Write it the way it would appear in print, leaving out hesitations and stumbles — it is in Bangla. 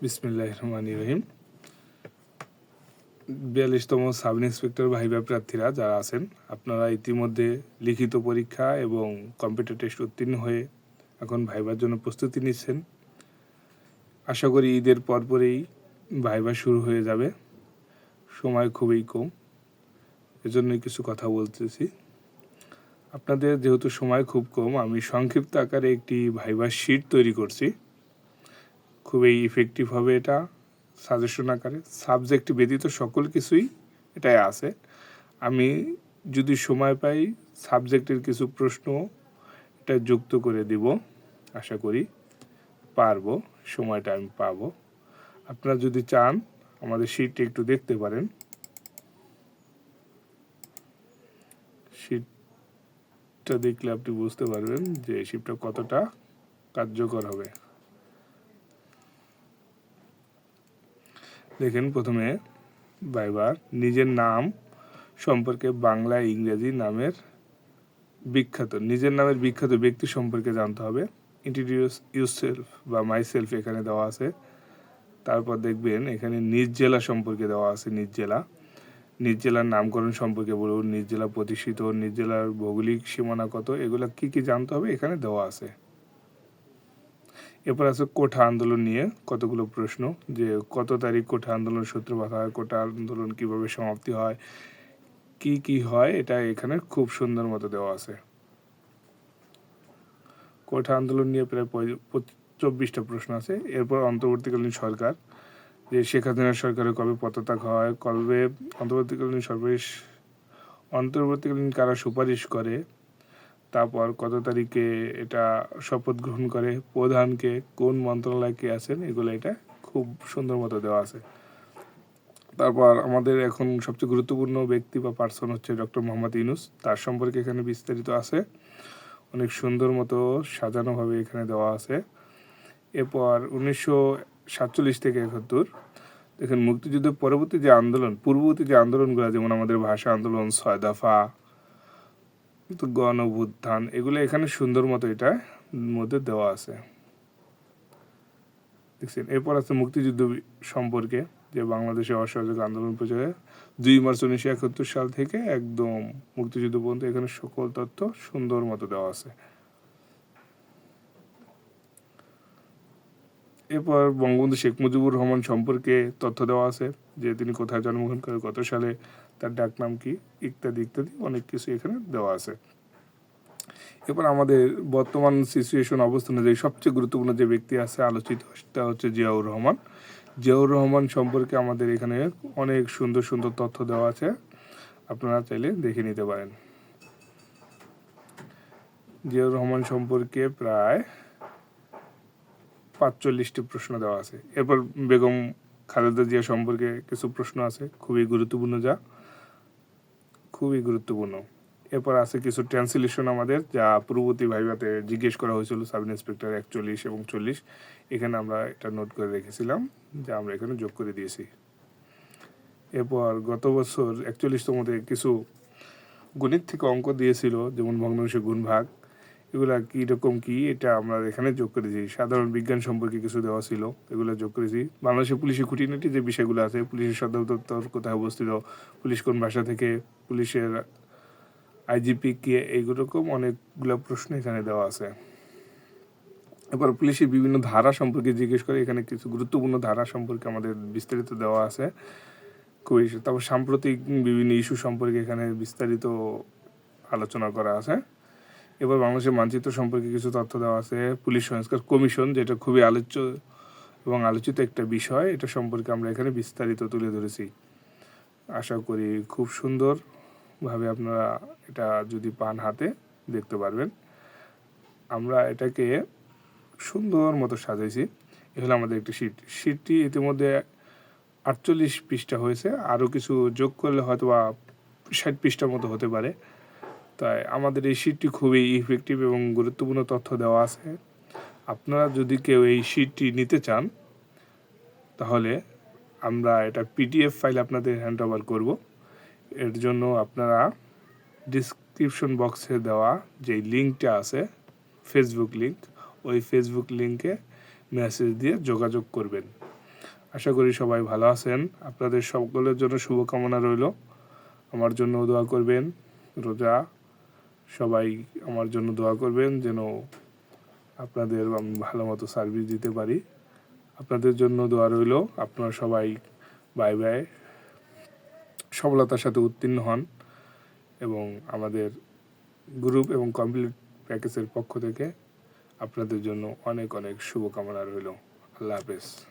বিসমিল্লাহির রহমানির রহিম। ৪২তম সাব ইন্সপেক্টর ভাইবা প্রার্থীরা যারা আছেন, আপনারা ইতিমধ্যে লিখিত পরীক্ষা এবং কম্পিউটার টেস্ট উত্তীর্ণ হয়ে এখন ভাইবার জন্য প্রস্তুতি নিচ্ছেন। আশা করি ঈদের পরপরেই ভাইবা শুরু হয়ে যাবে। সময় খুবই কম, এজন্যই কিছু কথা বলতেছি। আপনাদের যেহেতু সময় খুব কম, আমি সংক্ষিপ্ত আকারে একটি ভাইবা শিট তৈরি করছি। খুবই ইফেক্টিভ হবে এটা, সাজেশন আকারে। সাবজেক্ট ব্যতীত সকল কিছুই এটাই আছে। আমি যদি সময় পাই সাবজেক্টের কিছু প্রশ্ন এটা যুক্ত করে দিব, আশা করি পারবো, সময়টা আমি পাবো। আপনারা যদি চান আমাদের শিটটি একটু দেখতে পারেন। শিটটা দেখলে আপনি বুঝতে পারবেন যে শিটটা কতটা কার্যকর হবে। দেখেন, প্রথমে ভাইবার নিজের নাম সম্পর্কে বাংলা ইংরেজি নামের বিখ্যাত, নিজের নামের বিখ্যাত ব্যক্তি সম্পর্কে জানতে হবে। ইন্ট্রোডিউস ইউরসেলফ বা মাই সেলফ এখানে দেওয়া আছে। তারপর দেখবেন এখানে নিজ জেলা সম্পর্কে দেওয়া আছে। নিজ জেলার নামকরণ সম্পর্কে বলুন, নিজ জেলা প্রতিষ্ঠিত, নিজ জেলার ভৌগোলিক সীমানা কত, এগুলো কি কি জানতে হবে এখানে দেওয়া আছে। এরপর আছে কোঠা আন্দোলন নিয়ে কতগুলো প্রশ্ন, যে কত তারিখ কোঠা আন্দোলন সূত্রপাত হয়, কোঠা আন্দোলন কিভাবে সমাপ্তি হয়, কি কি হয়, এটা এখানে খুব সুন্দর মতো দেওয়া আছে। কোঠা আন্দোলন নিয়ে প্রায় 24টা প্রশ্ন আছে। এরপর অন্তর্বর্তীকালীন সরকার, যে শেখ হাসিনা সরকারের কবে পদত্যাগ হয়, কবে অন্তর্বর্তীকালীন কারা সুপারিশ করে, তারপর কত তারিখে এটা শপথ গ্রহণ করে, প্রধানকে কোন মন্ত্রণালয়কে আছেন, এগুলো এটা খুব সুন্দর মতো দেওয়া আছে। তারপর আমাদের এখন সবচেয়ে গুরুত্বপূর্ণ ব্যক্তি বা পার্সন হচ্ছে ডক্টর মোহাম্মদ ইউনূস, তার সম্পর্কে এখানে বিস্তারিত আছে, অনেক সুন্দর মতো সাজানোভাবে এখানে দেওয়া আছে। এরপর 1947 থেকে 71, দেখেন মুক্তিযুদ্ধের পরবর্তী যে আন্দোলন, পূর্ববর্তী যে আন্দোলনগুলো, যেমন আমাদের ভাষা আন্দোলন, 6 দফা, গণ অভ্যুত্থান, এগুলো এখানে সুন্দর মতো এটা মধ্যে দেওয়া আছে, দেখছেন। এরপর আছে মুক্তিযুদ্ধ সম্পর্কে, যে বাংলাদেশে অসহযোগ আন্দোলন প্রচারে 2 মার্চ 1971 সাল থেকে একদম মুক্তিযুদ্ধ পর্যন্ত এখানে সকল তথ্য সুন্দর মতো দেওয়া আছে। এরপর বঙ্গবন্ধু শেখ মুজিবুর রহমান সম্পর্কে তথ্য দেওয়া আছে, যে তিনি কোথায় জন্মগ্রহণ করেন, কত সালে, তার ডাকনাম কি, ইত্যাদি ইত্যাদি অনেক কিছু এখানে দেওয়া আছে। এরপর আমাদের বর্তমান সিচুয়েশন অবস্থানে যে সবচেয়ে গুরুত্বপূর্ণ যে ব্যক্তি আছে আলোচিত, সেটা হচ্ছে জিয়াউর রহমান। জিয়াউর রহমান সম্পর্কে আমাদের এখানে অনেক সুন্দর সুন্দর তথ্য দেওয়া আছে, আপনারা চাইলে দেখে নিতে পারেন। জিয়াউর রহমান সম্পর্কে প্রায় 45টি প্রশ্ন দেওয়া আছে। এরপর বেগম খালেদা জিয়া সম্পর্কে কিছু প্রশ্ন আছে, খুবই গুরুত্বপূর্ণ। এরপর আছে কিছু ট্রান্সলেশন আমাদের, যা পূর্ববর্তী ভাইভাতে জিজ্ঞেস করা হয়েছিল, সাব ইন্সপেক্টর 41 এবং 40, এখানে আমরা এটা নোট করে রেখেছিলাম, যা আমরা এখানে যোগ করে দিয়েছি। এরপর গত বছর 41তমতে কিছু গণিত থেকে অঙ্ক দিয়েছিল, যেমন ভগ্নাংশ গুণ ভাগ, এগুলা কীরকম কি, এটা আমরা এখানে যোগ করেছি। সাধারণ বিজ্ঞান সম্পর্কে কিছু দেওয়া ছিল, এগুলো যোগ করেছি। বাংলাদেশের পুলিশের খুঁটিনাটি যে বিষয়গুলো আছে, পুলিশের সদর দপ্তর কোথায় অবস্থিত, পুলিশ কোন ভাষা থেকে, পুলিশের আইজিপি কে, এইরকম অনেকগুলো প্রশ্ন এখানে দেওয়া আছে। এবার পুলিশের বিভিন্ন ধারা সম্পর্কে জিজ্ঞেস করে, এখানে কিছু গুরুত্বপূর্ণ ধারা সম্পর্কে আমাদের বিস্তারিত দেওয়া আছে খুবই। তারপর সাম্প্রতিক বিভিন্ন ইস্যু সম্পর্কে এখানে বিস্তারিত আলোচনা করা আছে। এবার বাংলাদেশের মানচিত্র সম্পর্কে কিছু তথ্য দেওয়া আছে। পুলিশ সংস্কার কমিশন, যেটা খুবই আলোচ্য এবং আলোচিত একটা বিষয়, এটা সম্পর্কে আমরা এখানে বিস্তারিত তুলে ধরেছি। আশা করি খুব সুন্দরভাবে আপনারা এটা যদি পান হাতে দেখতে পারবেন। আমরা এটাকে সুন্দর মতো সাজাইছি। এ হলো আমাদের একটি শিটটি ইতিমধ্যে 48 পৃষ্ঠা হয়েছে, আরও কিছু যোগ করলে হয়তো বা 60 পৃষ্ঠার মতো হতে পারে। তাই আমাদের এই শিটটি খুবই ইফেক্টিভ এবং গুরুত্বপূর্ণ তথ্য দেওয়া আছে। আপনারা যদি কেউ এই শিটটি নিতে চান, তাহলে আমরা এটা পিডিএফ ফাইল আপনাদের হ্যান্ড ওভার করব। এর জন্য আপনারা ডিসক্রিপশন বক্সে দেওয়া যে লিঙ্কটা আছে, ফেসবুক লিঙ্ক, ওই ফেসবুক লিঙ্কে মেসেজ দিয়ে যোগাযোগ করবেন। আশা করি সবাই ভালো আছেন। আপনাদের সকলের জন্য শুভকামনা রইল। আমার জন্য দোয়া করবেন। রোজা সবাই আমার জন্য দোয়া করবেন যেন আপনাদের আমি ভালো মতো সার্ভিস দিতে পারি। আপনাদের জন্য দোয়া রইল। আপনারা সবাই বাই বাই সফলতার সাথে উত্তীর্ণ হন এবং আমাদের গ্রুপ এবং কমপ্লিট প্যাকেজের পক্ষ থেকে আপনাদের জন্য অনেক অনেক শুভকামনা রইল। আল্লাহ হাফেজ।